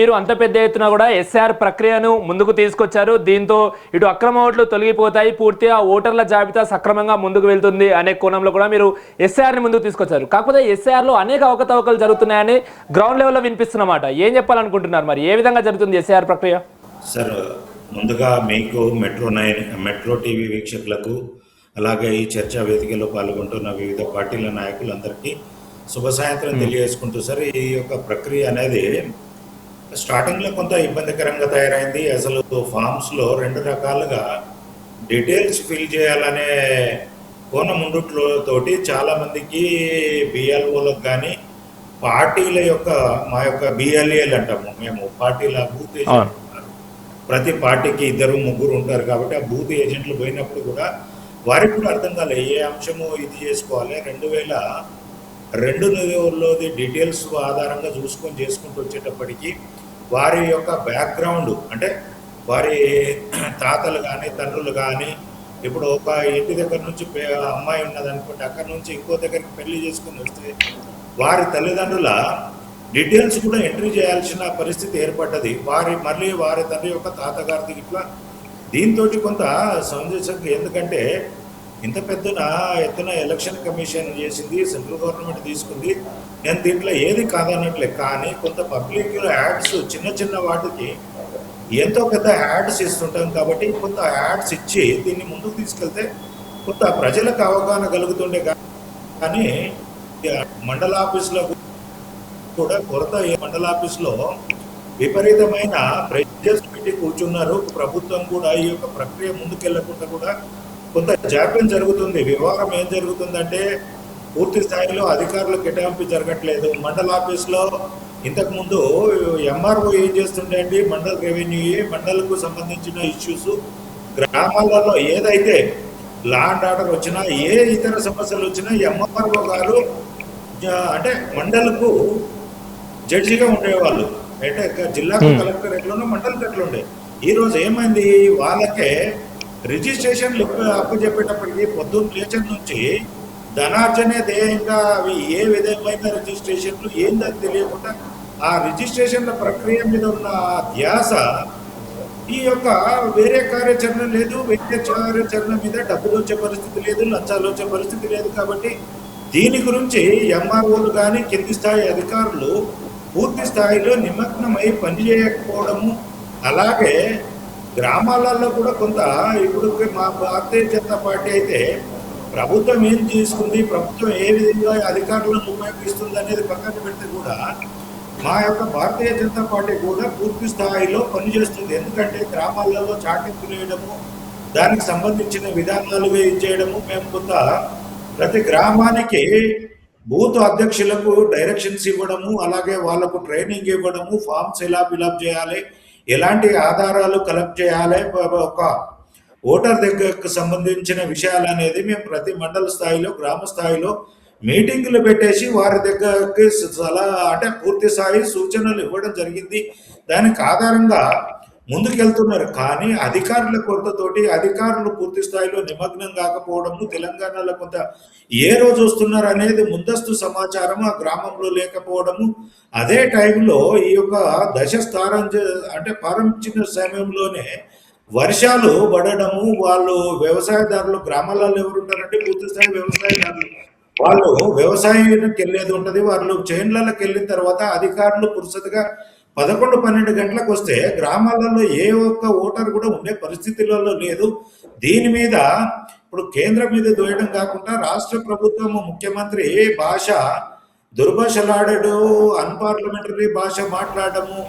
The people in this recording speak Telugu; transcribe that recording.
మీరు అంత పెద్ద ఎత్తున కూడా ఎస్ఆర్ ప్రక్రియను ముందుకు తీసుకొచ్చారు. దీంతో ఇటు అక్రమ ఓట్లు తొలగిపోతాయి, పూర్తిగా ఓటర్ల జాబితా సక్రమంగా ముందుకు వెళ్తుంది అనే కోణంలో కూడా మీరు ఎస్ఆర్ని ముందుకు తీసుకొచ్చారు. కాకపోతే ఎస్ఆర్లో అనేక అవకతవకలు జరుగుతున్నాయని గ్రౌండ్ లెవెల్లో వినిపిస్తున్నమాట. ఏం చెప్పాలనుకుంటున్నారు, మరి ఏ విధంగా జరుగుతుంది ఎస్ఆర్ ప్రక్రియ? సార్, ముందుగా మీకు మెట్రో టీవీ వీక్షకులకు, అలాగే ఈ చర్చా వేదికలో పాల్గొంటున్న వివిధ పార్టీల నాయకులందరికీ శుభ సాయంత్రం తెలియజేసుకుంటూ సార్, ఈ యొక్క ప్రక్రియ అనేది స్టార్టింగ్లో కొంత ఇబ్బందికరంగా తయారైంది. అసలు ఫామ్స్లో 2 రకాలుగా డీటెయిల్స్ ఫిల్ చేయాలనే కోణం ఉండుట్లతోటి చాలామందికి బిఎల్ఓలకు కానీ పార్టీల యొక్క మా యొక్క బిఎల్ఏలు అంటాము మేము, పార్టీల బూత్ ఏజెంట్లు ఉన్నారు. ప్రతి పార్టీకి 2-3 ఉంటారు కాబట్టి ఆ బూత్ ఏజెంట్లు పోయినప్పుడు కూడా వారికి కూడా అర్థం కాలేదు ఏ అంశము ఇది చేసుకోవాలి. 2002లోది డీటెయిల్స్ ఆధారంగా చేసుకుంటూ వచ్చేటప్పటికి వారి యొక్క బ్యాక్గ్రౌండ్ అంటే వారి తాతలు కానీ తండ్రులు కానీ, ఇప్పుడు ఒక ఇంటి దగ్గర నుంచి అమ్మాయి ఉన్నదనుకోండి, అక్కడి నుంచి ఇంకో దగ్గరికి పెళ్లి చేసుకుని వస్తే వారి తల్లిదండ్రుల డీటెయిల్స్ కూడా ఎంట్రీ చేయాల్సిన పరిస్థితి ఏర్పడ్డది. మళ్ళీ వారి తండ్రి యొక్క తాతగారిది ఇట్లా దీంతో కొంత సమంజసం. ఎందుకంటే ఇంత ఎత్తున ఎలక్షన్ కమిషన్ చేసింది, సెంట్రల్ గవర్నమెంట్ తీసుకుంది. నేను దీంట్లో ఏది కాదన్నట్లే, కానీ కొంత పబ్లిక్ యాడ్స్ చిన్న వాటికి ఎంతో పెద్ద యాడ్స్ ఇస్తుంటాం కాబట్టి కొంత యాడ్స్ ఇచ్చి దీన్ని ముందుకు తీసుకెళ్తే కొంత ప్రజలకు అవగాహన కలుగుతుండే. కానీ మండల ఆఫీసులో కూడా కొరత, మండల ఆఫీసులో విపరీతమైన ప్రెజర్స్ పెట్టి కూర్చున్నారు. ప్రభుత్వం కూడా ఈ యొక్క ప్రక్రియ ముందుకెళ్లకుండా కూడా కొంత జాప్యం జరుగుతుంది. వ్యవహారం ఏం జరుగుతుందంటే పూర్తి స్థాయిలో అధికారులు కేటాయింపు జరగట్లేదు. మండల ఆఫీస్లో ఇంతకుముందు ఎంఆర్ఓ ఏం చేస్తుండే అండి, మండల రెవెన్యూ మండలకు సంబంధించిన ఇష్యూస్, గ్రామాలలో ఏదైతే లా అండ్ ఆర్డర్ వచ్చినా ఏ ఇతర సమస్యలు వచ్చినా ఎంఆర్ఓ గారు అంటే మండలకు జడ్జిగా ఉండేవాళ్ళు. అంటే జిల్లాకు కలెక్టర్ ఎట్లున్నా మండలికి ఎట్లుండే. ఈరోజు ఏమైంది, వాళ్ళకే రిజిస్ట్రేషన్లు అప్పచెప్పేటప్పటికి పొద్దున్న లేచర్ నుంచి ధనార్జనే ధ్యేయంగా అవి ఏ విధమైన రిజిస్ట్రేషన్లు ఏందని తెలియకుండా ఆ రిజిస్ట్రేషన్ల ప్రక్రియ మీద ఉన్న ధ్యాస ఈ యొక్క వేరే కార్యాచరణ లేదు. వేరే కార్యాచరణ మీద డబ్బులు వచ్చే పరిస్థితి లేదు, లంచాలు వచ్చే పరిస్థితి లేదు. కాబట్టి దీని గురించి ఎంఆర్ఓలు కానీ కింది స్థాయి అధికారులు పూర్తి స్థాయిలో నిమగ్నమై పనిచేయకపోవడము, అలాగే గ్రామాలలో కూడా కొంత ఇప్పుడు మా భారతీయ జనతా పార్టీ అయితే ప్రభుత్వం ఏం తీసుకుంది, ప్రభుత్వం ఏ విధంగా అధికారులను ఉపయోగిస్తుంది అనేది పక్కన పెడితే కూడా మా యొక్క భారతీయ జనతా పార్టీ కూడా పూర్తి స్థాయిలో పనిచేస్తుంది. ఎందుకంటే గ్రామాలలో చాటింపులు వేయడము, దానికి సంబంధించిన విధానాలు చేయడము, మేము కొంత ప్రతి గ్రామానికి బూత్ అధ్యక్షులకు డైరెక్షన్స్ ఇవ్వడము, అలాగే వాళ్లకు ట్రైనింగ్ ఇవ్వడము, ఫామ్స్ ఎలా ఫిలప్ చేయాలి, ఎలాంటి ఆధారాలు కలెక్ట్ చేయాలి, ఒక ఓటర్ దగ్గరకు సంబంధించిన విషయాలు అనేది మేము ప్రతి మండల స్థాయిలో గ్రామ స్థాయిలో మీటింగులు పెట్టేసి వారి దగ్గరికి అంటే పూర్తి స్థాయి సూచనలు ఇవ్వడం జరిగింది. దానికి ఆధారంగా ముందుకెళ్తున్నారు. కానీ అధికారుల కొరతతోటి అధికారులు పూర్తి స్థాయిలో నిమగ్నం కాకపోవడము, తెలంగాణలో కొంత ఏ రోజు వస్తున్నారు అనేది ముందస్తు సమాచారం ఆ గ్రామంలో లేకపోవడము, అదే టైంలో ఈ యొక్క అంటే ప్రారంభించిన సమయంలోనే వర్షాలు పడడము, వాళ్ళు వ్యవసాయదారులు గ్రామాలలో ఎవరుంటారంటే పూర్తి స్థాయి వ్యవసాయదారులు, వాళ్ళు వ్యవసాయానికి వెళ్ళేది ఉంటుంది. వాళ్ళు చేన్లకి వెళ్ళిన తర్వాత అధికారులు పురుసతగా 11-12 గంటలకు వస్తే గ్రామాలలో ఏ ఒక్క ఓటర్ కూడా ఉండే పరిస్థితులలో లేదు. దీని మీద ఇప్పుడు కేంద్రం మీద దోయడం కాకుండా రాష్ట్ర ప్రభుత్వము, ముఖ్యమంత్రి భాష దుర్భాషలాడడు, అన్పార్లమెంటరీ భాష మాట్లాడము,